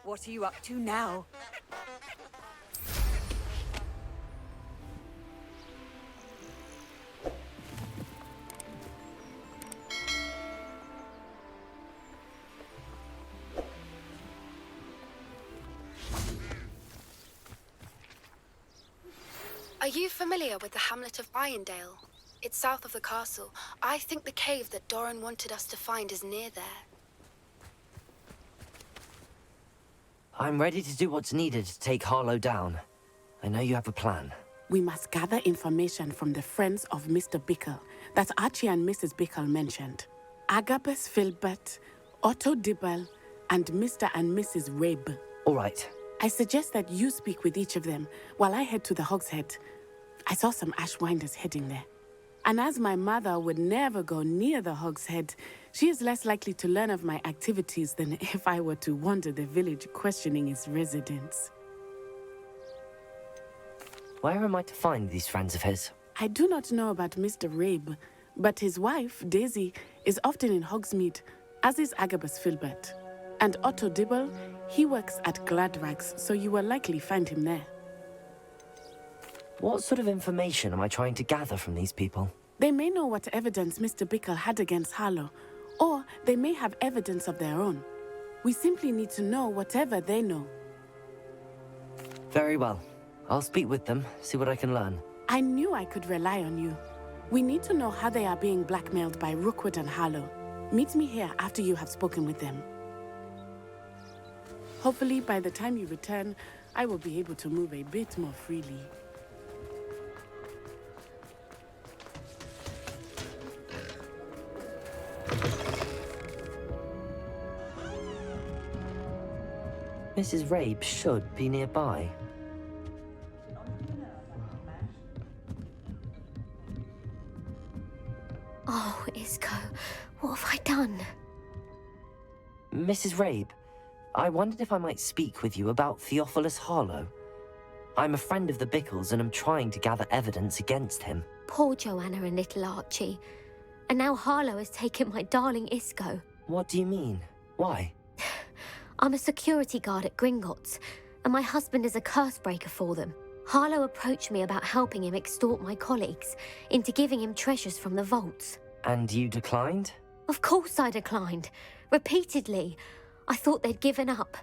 What are you up to now? Are you familiar with the hamlet of Irondale? It's south of the castle. I think the cave that Doran wanted us to find is near there. I'm ready to do what's needed to take Harlow down. I know you have a plan. We must gather information from the friends of Mr. Bickle that Archie and Mrs. Bickle mentioned. Agabus Filbert, Otto Dibble, and Mr. and Mrs. Rabe. All right. I suggest that you speak with each of them while I head to the Hogshead. I saw some Ashwinders heading there. And as my mother would never go near the Hogshead, she is less likely to learn of my activities than if I were to wander the village questioning its residents. Where am I to find these friends of his? I do not know about Mr. Rabe, but his wife, Daisy, is often in Hogsmeade, as is Agabus Filbert. And Otto Dibble, he works at Gladrags, so you will likely find him there. What sort of information am I trying to gather from these people? They may know what evidence Mr. Bickle had against Harlow, or they may have evidence of their own. We simply need to know whatever they know. Very well. I'll speak with them, see what I can learn. I knew I could rely on you. We need to know how they are being blackmailed by Rookwood and Harlow. Meet me here after you have spoken with them. Hopefully, by the time you return, I will be able to move a bit more freely. Mrs. Rabe should be nearby. Oh, Isco, what have I done? Mrs. Rabe, I wondered if I might speak with you about Theophilus Harlow. I'm a friend of the Bickles and am trying to gather evidence against him. Poor Joanna and little Archie. And now Harlow has taken my darling Isco. What do you mean? Why? I'm a security guard at Gringotts, and my husband is a curse breaker for them. Harlow approached me about helping him extort my colleagues into giving him treasures from the vaults. And you declined? Of course I declined. Repeatedly. I thought they'd given up,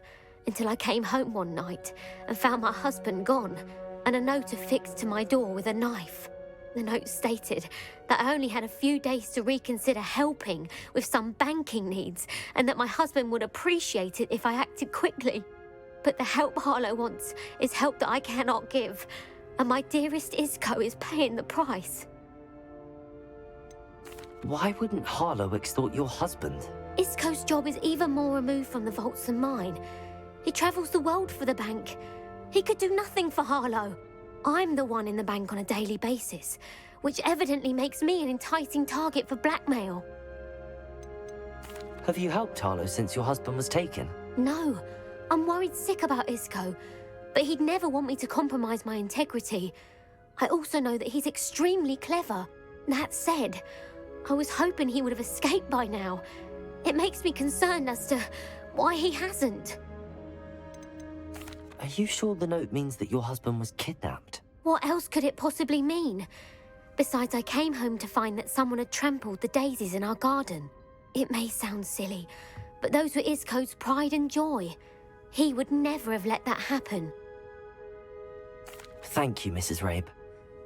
until I came home one night and found my husband gone, and a note affixed to my door with a knife. The note stated that I only had a few days to reconsider helping with some banking needs, and that my husband would appreciate it if I acted quickly. But the help Harlow wants is help that I cannot give, and my dearest Isco is paying the price. Why wouldn't Harlow extort your husband? Isco's job is even more removed from the vaults than mine. He travels the world for the bank. He could do nothing for Harlow. I'm the one in the bank on a daily basis, which evidently makes me an enticing target for blackmail. Have you helped Harlow since your husband was taken? No, I'm worried sick about Isco, but he'd never want me to compromise my integrity. I also know that he's extremely clever. That said, I was hoping he would have escaped by now. It makes me concerned as to why he hasn't. Are you sure the note means that your husband was kidnapped? What else could it possibly mean? Besides, I came home to find that someone had trampled the daisies in our garden. It may sound silly, but those were Isco's pride and joy. He would never have let that happen. Thank you, Mrs. Rabe.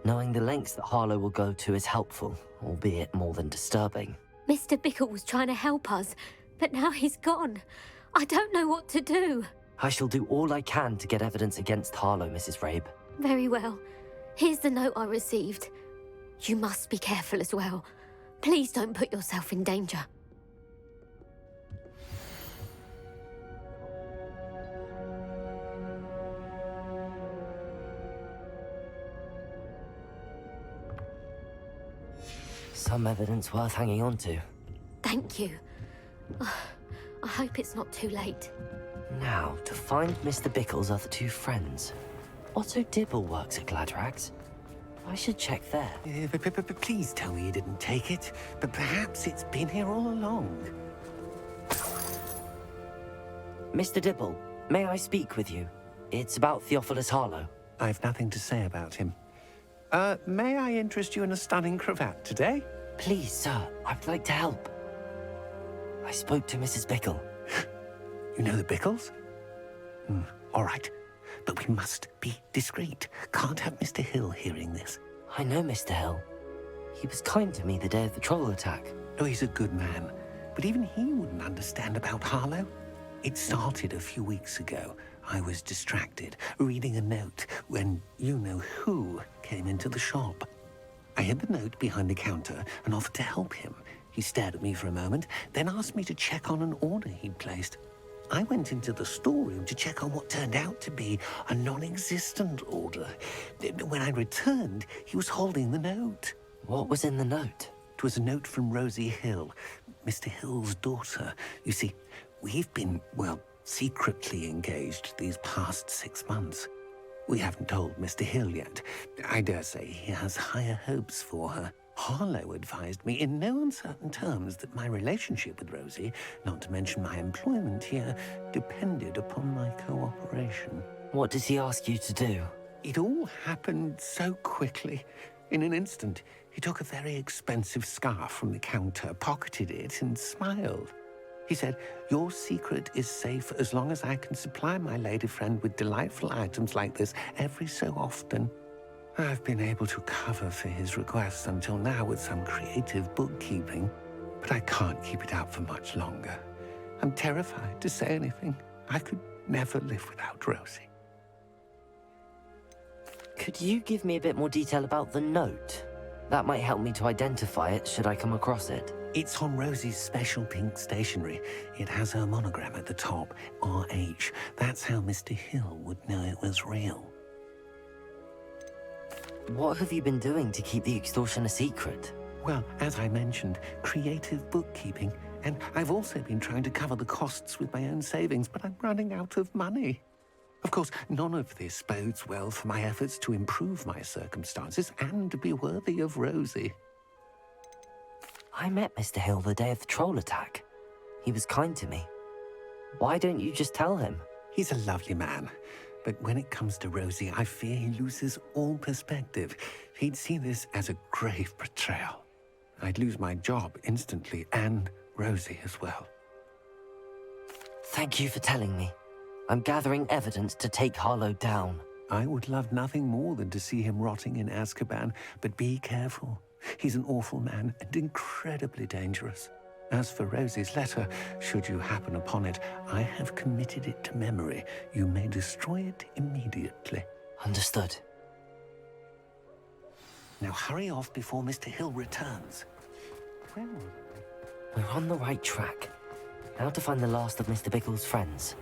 Knowing the lengths that Harlow will go to is helpful, albeit more than disturbing. Mr. Bickle was trying to help us, but now he's gone. I don't know what to do. I shall do all I can to get evidence against Harlow, Mrs. Rabe. Very well. Here's the note I received. You must be careful as well. Please don't put yourself in danger. Some evidence worth hanging on to. Thank you. I hope it's not too late. Now, to find Mr. Bickle's other two friends. Otto Dibble works at Gladrags. I should check there. Please tell me you didn't take it, but perhaps it's been here all along. Mr. Dibble, may I speak with you? It's about Theophilus Harlow. I've nothing to say about him. May I interest you in a stunning cravat today? Please, sir, I'd like to help. I spoke to Mrs. Bickle. You know the Bickles? All right. But we must be discreet. Can't have Mr. Hill hearing this. I know Mr. Hill. He was kind to me the day of the troll attack. Oh, he's a good man. But even he wouldn't understand about Harlow. It started a few weeks ago. I was distracted, reading a note, when you-know-who came into the shop. I hid the note behind the counter and offered to help him. He stared at me for a moment, then asked me to check on an order he'd placed. I went into the storeroom to check on what turned out to be a non-existent order. When I returned, he was holding the note. What was in the note? It was a note from Rosie Hill, Mr. Hill's daughter. You see, we've been, well, secretly engaged these past 6 months. We haven't told Mr. Hill yet. I dare say he has higher hopes for her. Harlow advised me in no uncertain terms that my relationship with Rosie, not to mention my employment here, depended upon my cooperation. What does he ask you to do? It all happened so quickly. In an instant, he took a very expensive scarf from the counter, pocketed it, and smiled. He said, "Your secret is safe as long as I can supply my lady friend with delightful items like this every so often." I've been able to cover for his requests until now with some creative bookkeeping, but I can't keep it up for much longer. I'm terrified to say anything. I could never live without Rosie. Could you give me a bit more detail about the note? That might help me to identify it should I come across it. It's on Rosie's special pink stationery. It has her monogram at the top, RH. That's how Mr. Hill would know it was real. What have you been doing to keep the extortion a secret? Well, as I mentioned, creative bookkeeping. And I've also been trying to cover the costs with my own savings, but I'm running out of money. Of course, none of this bodes well for my efforts to improve my circumstances and to be worthy of Rosie. I met Mr. Hill the day of the troll attack. He was kind to me. Why don't you just tell him? He's a lovely man. But when it comes to Rosie, I fear he loses all perspective. He'd see this as a grave betrayal. I'd lose my job instantly, and Rosie as well. Thank you for telling me. I'm gathering evidence to take Harlow down. I would love nothing more than to see him rotting in Azkaban, but be careful. He's an awful man and incredibly dangerous. As for Rosie's letter, should you happen upon it, I have committed it to memory. You may destroy it immediately. Understood. Now hurry off before Mr. Hill returns. Where were we? We're on the right track. Now to find the last of Mr. Bickle's friends.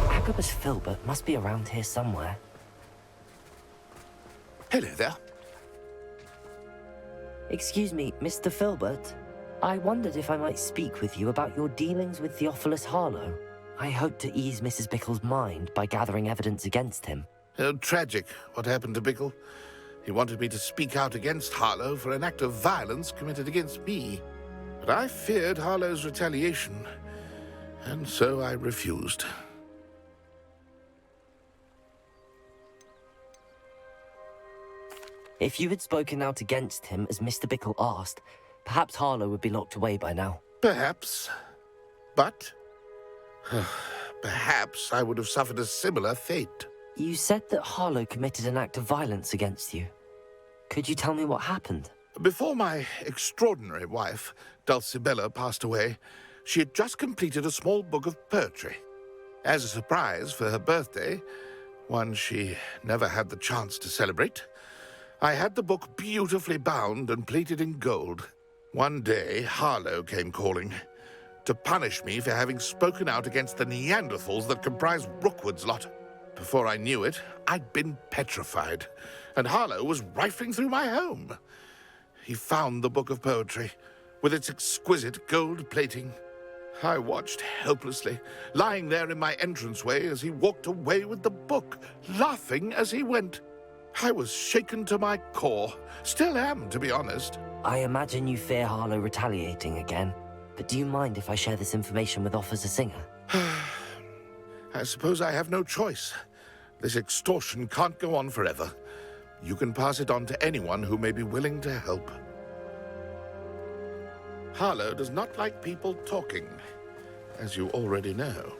Agabus Filbert must be around here somewhere. Hello there. Excuse me, Mr. Filbert. I wondered if I might speak with you about your dealings with Theophilus Harlow. I hope to ease Mrs. Bickle's mind by gathering evidence against him. Tragic, what happened to Bickle. He wanted me to speak out against Harlow for an act of violence committed against me. But I feared Harlow's retaliation, and so I refused. If you had spoken out against him as Mr. Bickle asked, perhaps Harlow would be locked away by now. Perhaps. But perhaps I would have suffered a similar fate. You said that Harlow committed an act of violence against you. Could you tell me what happened? Before my extraordinary wife, Dulcibella, passed away, she had just completed a small book of poetry. As a surprise for her birthday, one she never had the chance to celebrate, I had the book beautifully bound and plated in gold. One day, Harlow came calling to punish me for having spoken out against the Neanderthals that comprise Rookwood's lot. Before I knew it, I'd been petrified, and Harlow was rifling through my home. He found the book of poetry, with its exquisite gold plating. I watched helplessly, lying there in my entranceway as he walked away with the book, laughing as he went. I was shaken to my core. Still am, to be honest. I imagine you fear Harlow retaliating again. but do you mind if I share this information with Officer Singer? I suppose I have no choice. This extortion can't go on forever. You can pass it on to anyone who may be willing to help. Harlow does not like people talking, as you already know.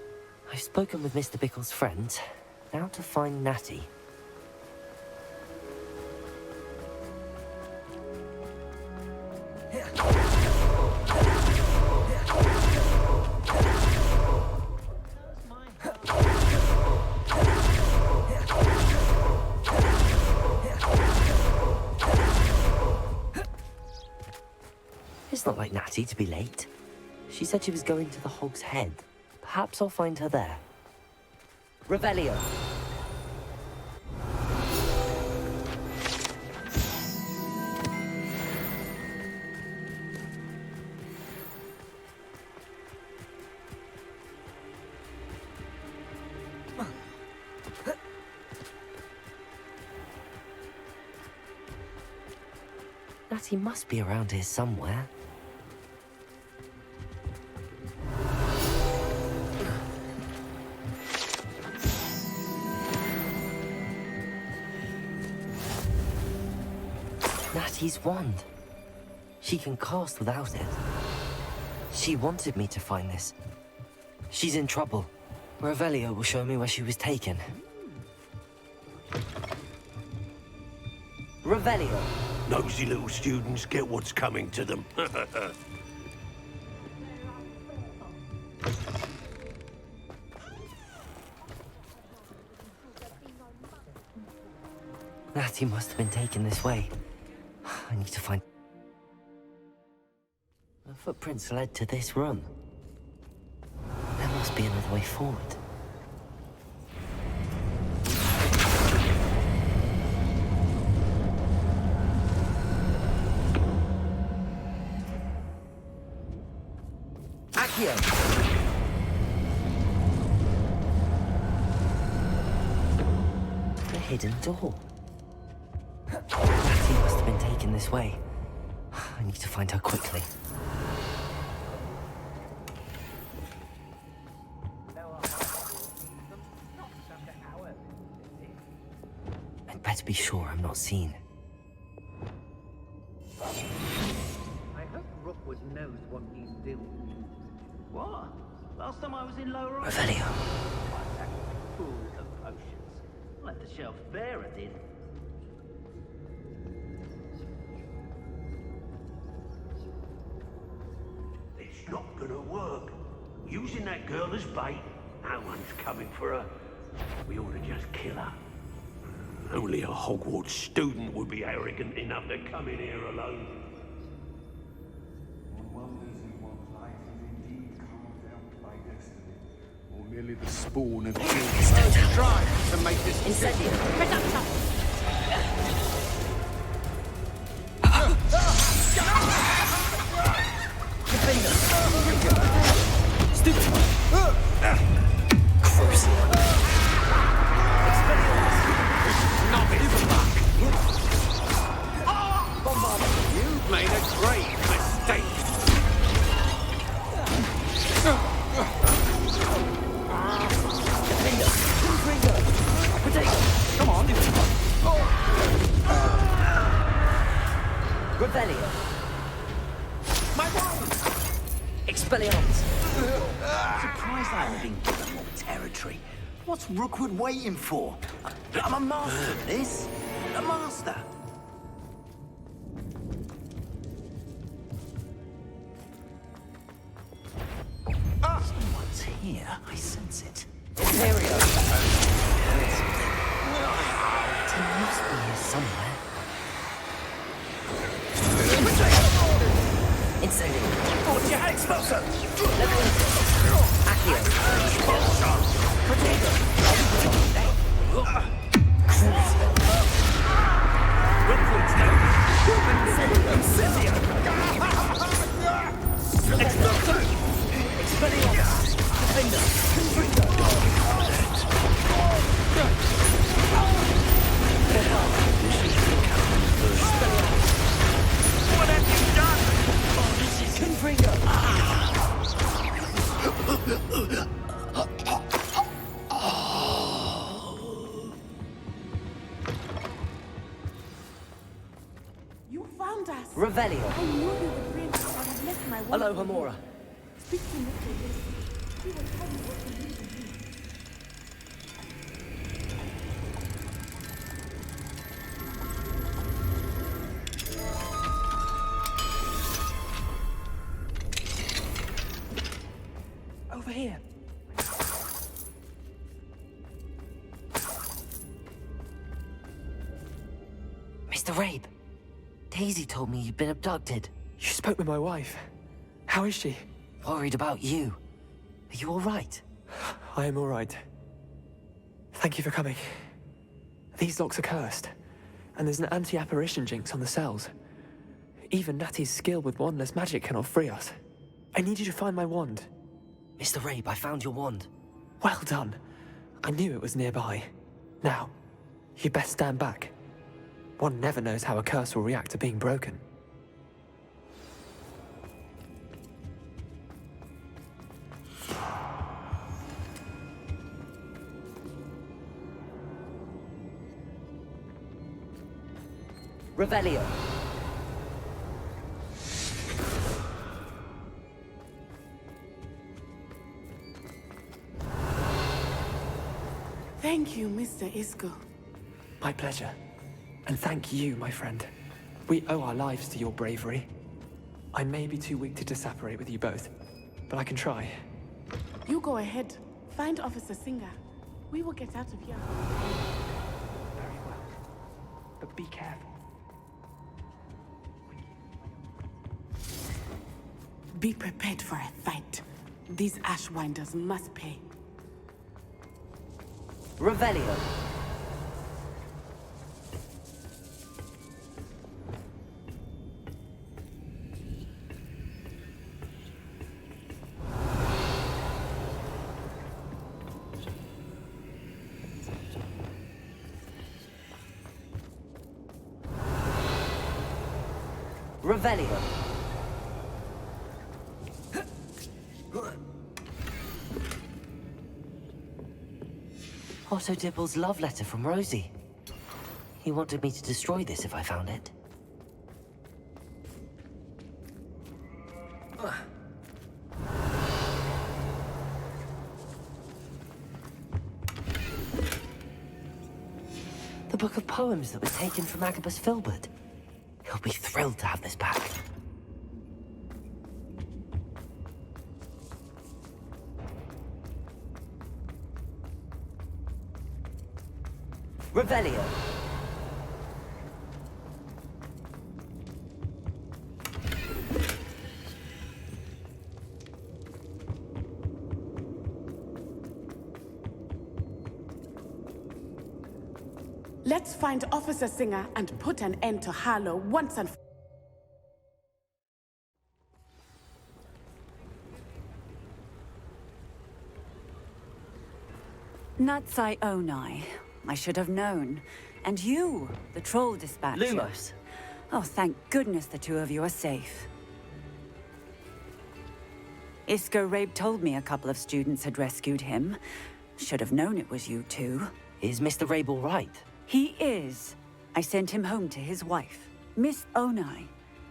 I've spoken with Mr. Bickle's friends. Now to find Natty. It's not like Natty to be late. She said she was going to the Hog's Head. Perhaps I'll find her there. Revelio. Natty must be around here somewhere. Natty's wand. She can cast without it. She wanted me to find this. She's in trouble. Revelio will show me where she was taken. Revelio. Nosy little students get what's coming to them. Natty must have been taken this way. I need to find... The footprints led to this room. There must be another way forward. Accio! The hidden door. Natty must have been taken this way. I need to find her quickly. I'd better be sure I'm not seen. I hope Rookwood knows what he's doing. What? Last time I was in Lower Island, Revelio. I attacked fools of potions. Let the shelf bearer did. It's not gonna work. Using that girl as bait, no one's coming for her. We ought to just kill her. Only a Hogwarts student would be arrogant enough to come in here alone. One wonders if one's life is indeed carved out by destiny, or merely the spawn of guilt. Try to make this Incendio. You've made a grave mistake. Come on. Revelio. My wand! Expelliarmus. Surprised I haven't been given more territory. What's Rookwood waiting for? I'm a master at this. A master. Someone's here. I sense it. Imperio. He must be here somewhere. Incendio. Fortia Expulso! Accio. Potato! Rookwood's down. Incendio! Expulso! Expelliarmus! Defender! What have you done? Oh, this is Confringo! Revelio. I knew you would bring it. I have left my word. Aloha Mora. Speak to Mr. Yes. He will tell you what you need to do. Over here. Mr. Rabe, Daisy told me you'd been abducted. You spoke with my wife. How is she? Worried about you. Are you all right? I am all right. Thank you for coming. These locks are cursed, and there's an anti-apparition jinx on the cells. Even Natty's skill with wandless magic cannot free us. I need you to find my wand. Mr. Rabe, I found your wand. Well done. I knew it was nearby. Now, you best stand back. One never knows how a curse will react to being broken. Revelio. Thank you, Mr. Isco. My pleasure. And thank you, my friend. We owe our lives to your bravery. I may be too weak to disapparate with you both, but I can try. You go ahead. Find Officer Singer. We will get out of here. Very well. But be careful. Be prepared for a fight. These Ashwinders must pay. Revelio. Revelio. Otto Dibble's love letter from Rosie. He wanted me to destroy this if I found it. The book of poems that was taken from Agabus Filbert. He'll be thrilled to have this back. Revelio. Let's find Officer Singer and put an end to Harlow once and for all. Natsai Onai. I should have known. And you, the troll dispatcher. Lumos. Oh, thank goodness the two of you are safe. Isco Rabe told me a couple of students had rescued him. Should have known it was you two. Is Mr. Rabe all right? He is. I sent him home to his wife. Miss Onai,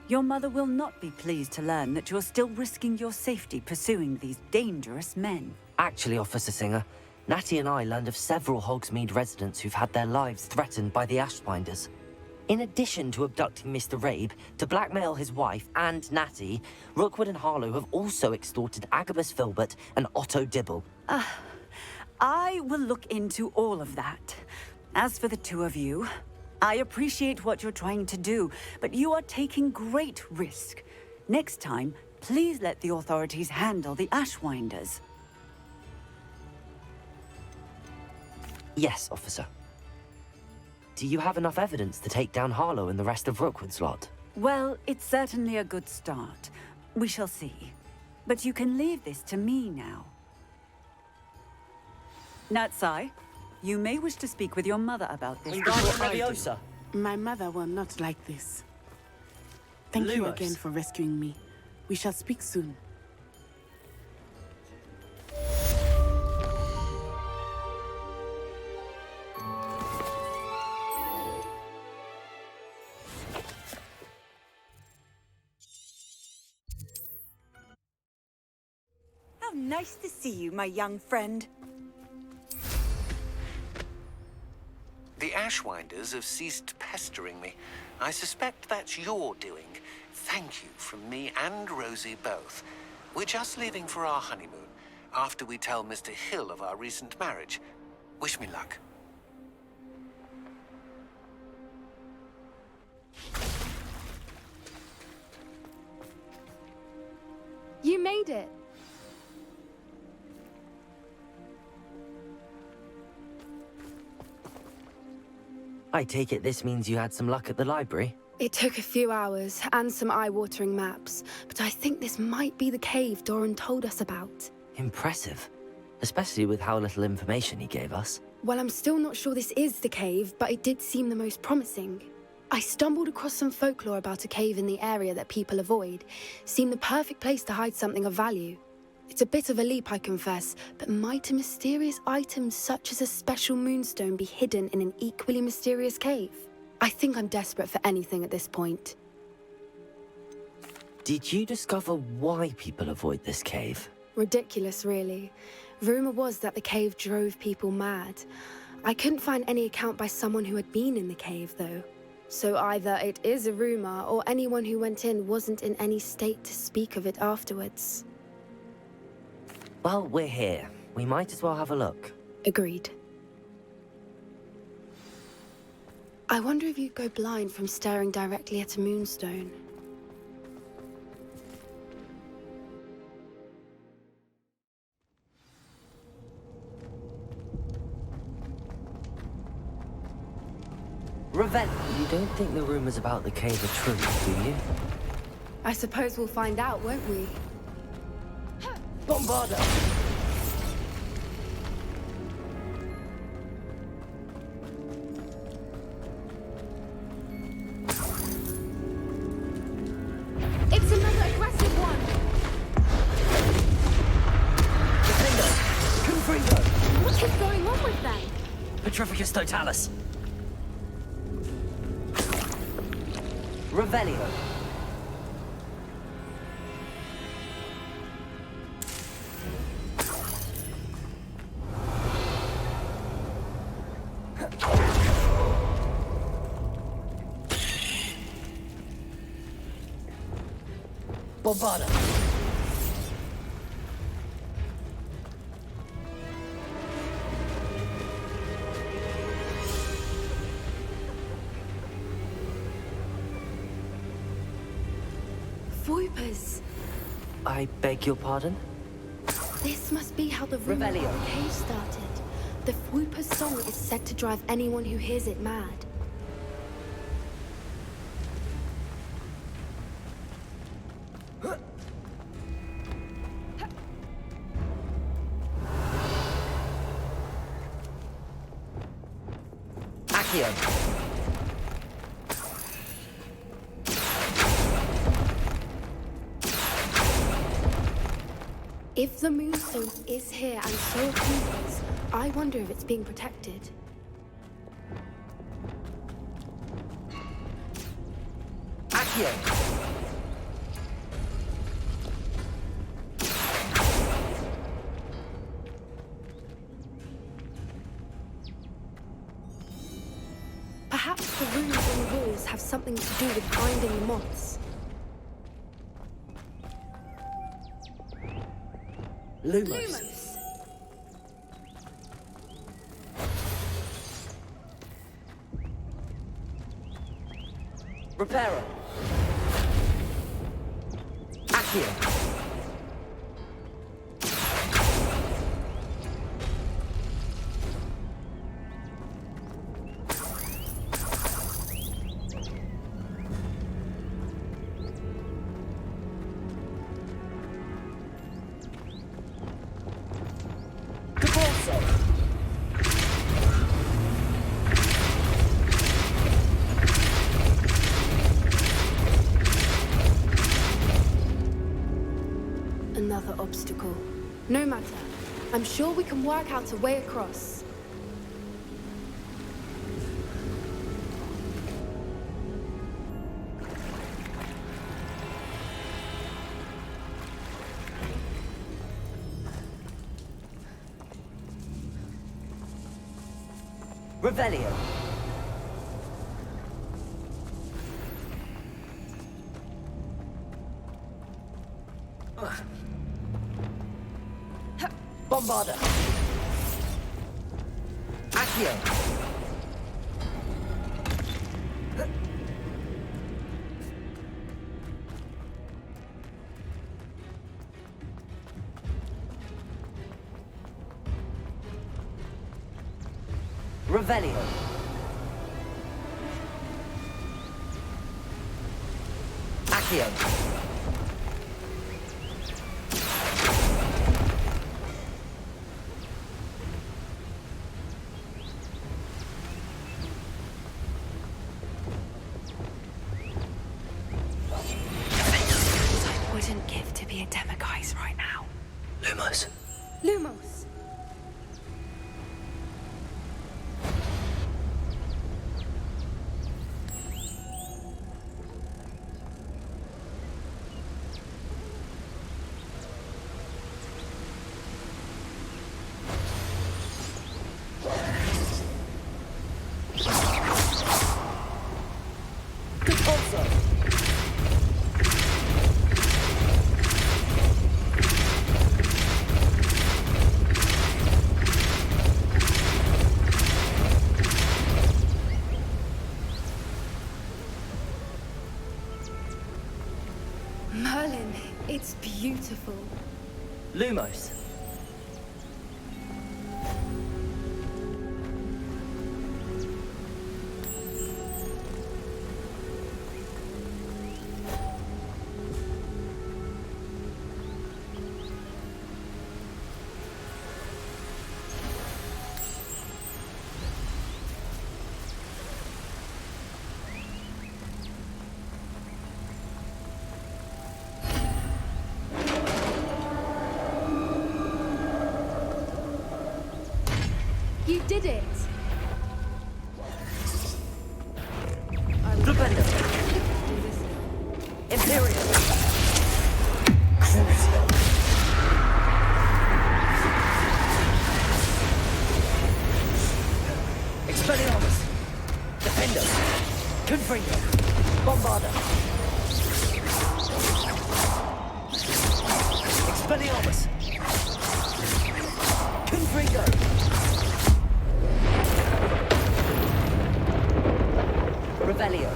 your mother will not be pleased to learn that you're still risking your safety pursuing these dangerous men. Actually, Officer Singer, Natty and I learned of several Hogsmeade residents who've had their lives threatened by the Ashbinders. In addition to abducting Mr. Rabe to blackmail his wife and Natty, Rookwood and Harlow have also extorted Agabus Filbert and Otto Dibble. I will look into all of that. As for the two of you, I appreciate what you're trying to do, but you are taking great risk. Next time, please let the authorities handle the Ashwinders. Yes, officer. Do you have enough evidence to take down Harlow and the rest of Rookwood's lot? Well, it's certainly a good start. We shall see. But you can leave this to me now. Natsai, you may wish to speak with your mother about this. Leviosa. My mother will not like this. Thank you Lumos. again for rescuing me. We shall speak soon. Nice to see you, my young friend. The Ashwinders have ceased pestering me. I suspect that's your doing. Thank you from me and Rosie both. We're just leaving for our honeymoon, after we tell Mr. Hill of our recent marriage. Wish me luck. You made it. I take it this means you had some luck at the library? It took a few hours and some eye-watering maps, but I think this might be the cave Doran told us about. Impressive. Especially with how little information he gave us. Well, I'm still not sure this is the cave, but it did seem the most promising. I stumbled across some folklore about a cave in the area that people avoid. Seemed the perfect place to hide something of value. It's a bit of a leap, I confess, but might a mysterious item such as a special moonstone be hidden in an equally mysterious cave? I think I'm desperate for anything at this point. Did you discover why people avoid this cave? Ridiculous, really. Rumor was that the cave drove people mad. I couldn't find any account by someone who had been in the cave, though. So either it is a rumor, or anyone who went in wasn't in any state to speak of it afterwards. Well, we're here. We might as well have a look. Agreed. I wonder if you'd go blind from staring directly at a moonstone. Raven, you don't think the rumors about the cave are true, do you? I suppose we'll find out, won't we? Bombarda! It's another aggressive one! Defendo! Confringo! What is going on with them? Petrificus totalis! Revelio! Bombarda! Voipers! I beg your pardon? This must be how the rumor of Revelio. the cave started. The Voiper's song is said to drive anyone who hears it mad. Accio! If the moonstone is here and so are Voipers, I wonder if it's being protected. Accio! Perhaps the runes on the walls have something to do with finding the moths. Lumos! Reparo! Accio! Another obstacle. No matter. I'm sure we can work out a way across. Revelio. Bombarda. Accio. Revelio. Accio. I wouldn't give to be a demiguise right now. Lumos. Lumos! Merlin, it's beautiful. Lumos. You did it! Stupendo. Imperial. Crucible. Expelliarmus. Defendo. Confringo. Bombarda. Expelliarmus. Confringo. Revelio.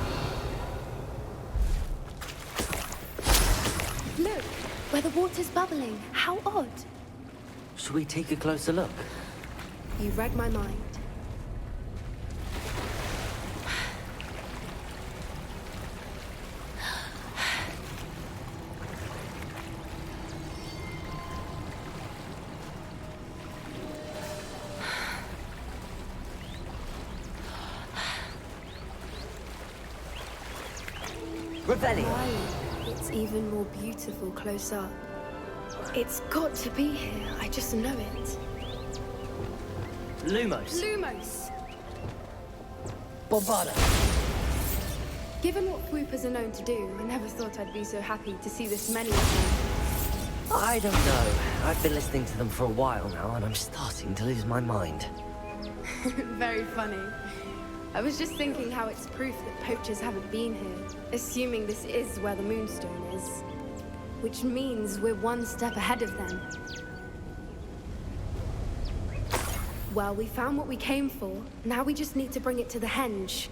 Look, where the water's bubbling. How odd. Should we take a closer look? You read my mind. Revelio. Wow, it's even more beautiful close up. It's got to be here. I just know it. Lumos. Lumos! Bombarda. Given what swoopers are known to do, I never thought I'd be so happy to see this many of them. I don't know. I've been listening to them for a while now, and I'm starting to lose my mind. Very funny. I was just thinking how it's proof that poachers haven't been here, assuming this is where the Moonstone is. Which means we're one step ahead of them. Well, we found what we came for. Now we just need to bring it to the henge.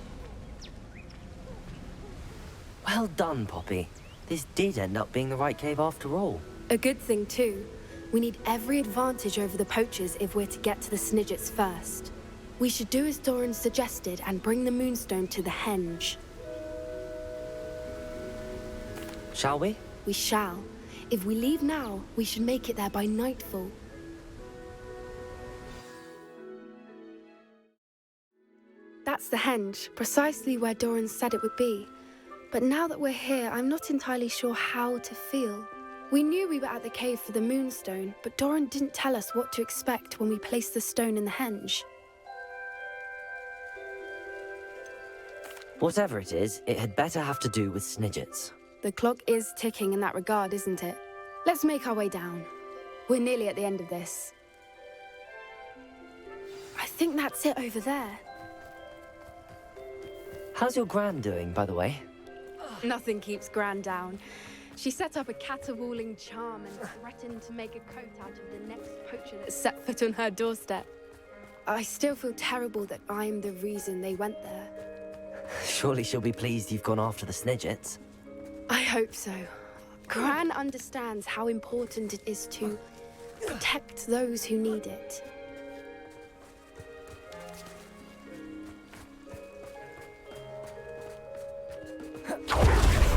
Well done, Poppy. This did end up being the right cave after all. A good thing, too. We need every advantage over the poachers if we're to get to the Snidgets first. We should do as Doran suggested and bring the Moonstone to the henge. Shall we? We shall. If we leave now, we should make it there by nightfall. That's the henge, precisely where Doran said it would be. But now that we're here, I'm not entirely sure how to feel. We knew we were at the cave for the Moonstone, but Doran didn't tell us what to expect when we placed the stone in the henge. Whatever it is, it had better have to do with Snidgets. The clock is ticking in that regard, isn't it? Let's make our way down. We're nearly at the end of this. I think that's it over there. How's your gran doing, by the way? Nothing keeps Gran down. She set up a caterwauling charm and threatened to make a coat out of the next poacher that set foot on her doorstep. I still feel terrible that I'm the reason they went there. Surely she'll be pleased you've gone after the Snidgets. I hope so. Gran understands how important it is to protect those who need it. I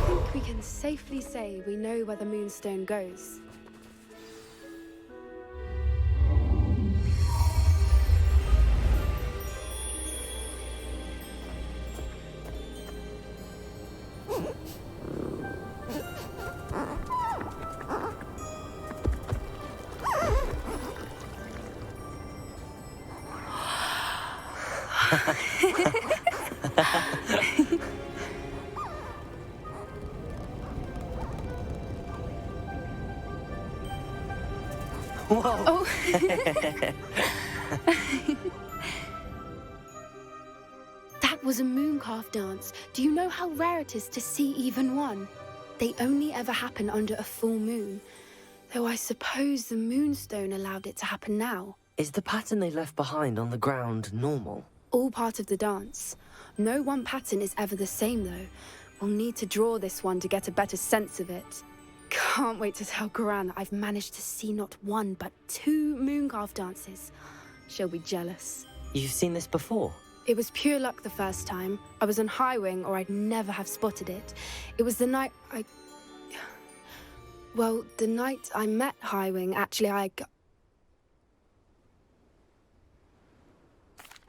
think we can safely say we know where the Moonstone goes. Whoa! Oh. That was a mooncalf dance. Do you know how rare it is to see even one? They only ever happen under a full moon. Though I suppose the Moonstone allowed it to happen now. Is the pattern they left behind on the ground normal? All part of the dance. No one pattern is ever the same, though. We'll need to draw this one to get a better sense of it. Can't wait to tell Gran that I've managed to see not one, but 2 mooncalf dances. She'll be jealous. You've seen this before? It was pure luck the first time. I was on Highwing, or I'd never have spotted it. It was the night Well, the night I met Highwing, actually,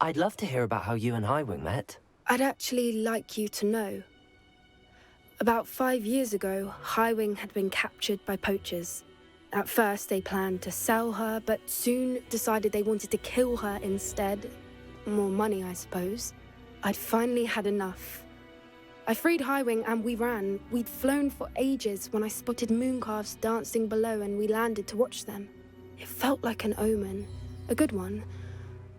I'd love to hear about how you and Highwing met. I'd actually like you to know. About 5 years ago, Highwing had been captured by poachers. At first, they planned to sell her, but soon decided they wanted to kill her instead. More money, I suppose. I'd finally had enough. I freed Highwing and we ran. We'd flown for ages when I spotted mooncalves dancing below and we landed to watch them. It felt like an omen. A good one.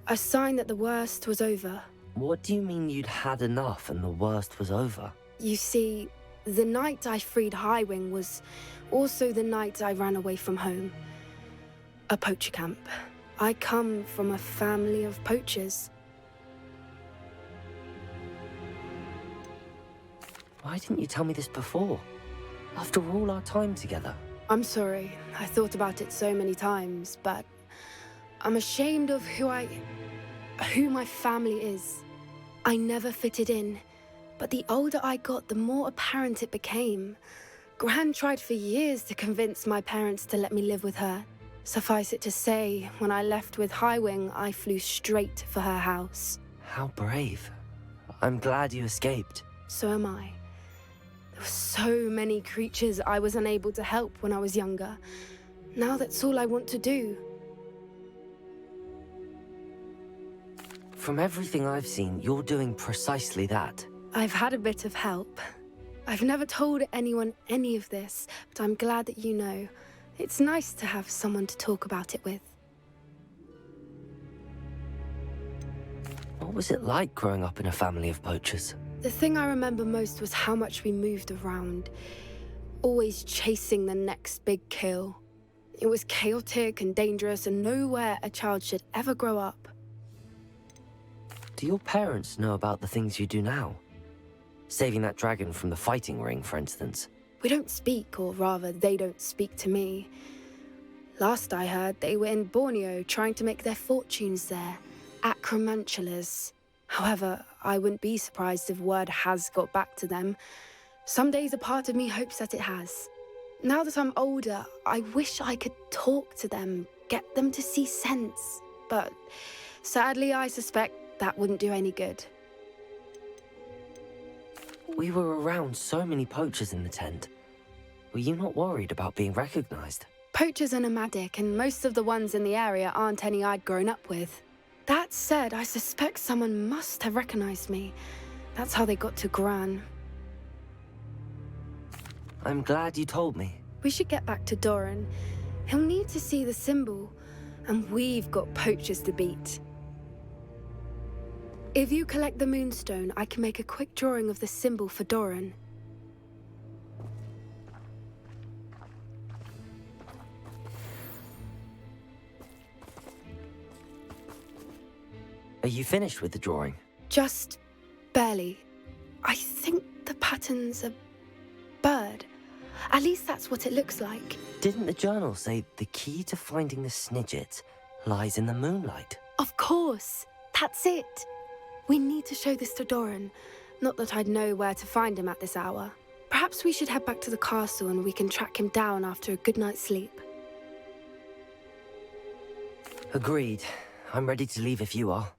A sign that the worst was over. What do you mean you'd had enough and the worst was over? You see, the night I freed Highwing was also the night I ran away from home. A poacher camp. I come from a family of poachers. Why didn't you tell me this before? After all our time together. I'm sorry. I thought about it so many times, but I'm ashamed of who my family is. I never fitted in. But the older I got, the more apparent it became. Gran tried for years to convince my parents to let me live with her. Suffice it to say, when I left with Highwing, I flew straight for her house. How brave. I'm glad you escaped. So am I. There were so many creatures I was unable to help when I was younger. Now that's all I want to do. From everything I've seen, you're doing precisely that. I've had a bit of help. I've never told anyone any of this, but I'm glad that you know. It's nice to have someone to talk about it with. What was it like growing up in a family of poachers? The thing I remember most was how much we moved around, always chasing the next big kill. It was chaotic and dangerous and nowhere a child should ever grow up. Do your parents know about the things you do now? Saving that dragon from the fighting ring, for instance. We don't speak, or rather, they don't speak to me. Last I heard, they were in Borneo trying to make their fortunes there, acromantulas. However, I wouldn't be surprised if word has got back to them. Some days a part of me hopes that it has. Now that I'm older, I wish I could talk to them, get them to see sense. But sadly, I suspect that wouldn't do any good. We were around so many poachers in the tent. Were you not worried about being recognized? Poachers are nomadic, and most of the ones in the area aren't any I'd grown up with. That said, I suspect someone must have recognized me. That's how they got to Gran. I'm glad you told me. We should get back to Doran. He'll need to see the symbol, and we've got poachers to beat. If you collect the moonstone, I can make a quick drawing of the symbol for Doran. Are you finished with the drawing? Just barely. I think the pattern's a bird. At least that's what it looks like. Didn't the journal say the key to finding the Snidget lies in the moonlight? Of course. That's it. We need to show this to Doran. Not that I'd know where to find him at this hour. Perhaps we should head back to the castle and we can track him down after a good night's sleep. Agreed. I'm ready to leave if you are.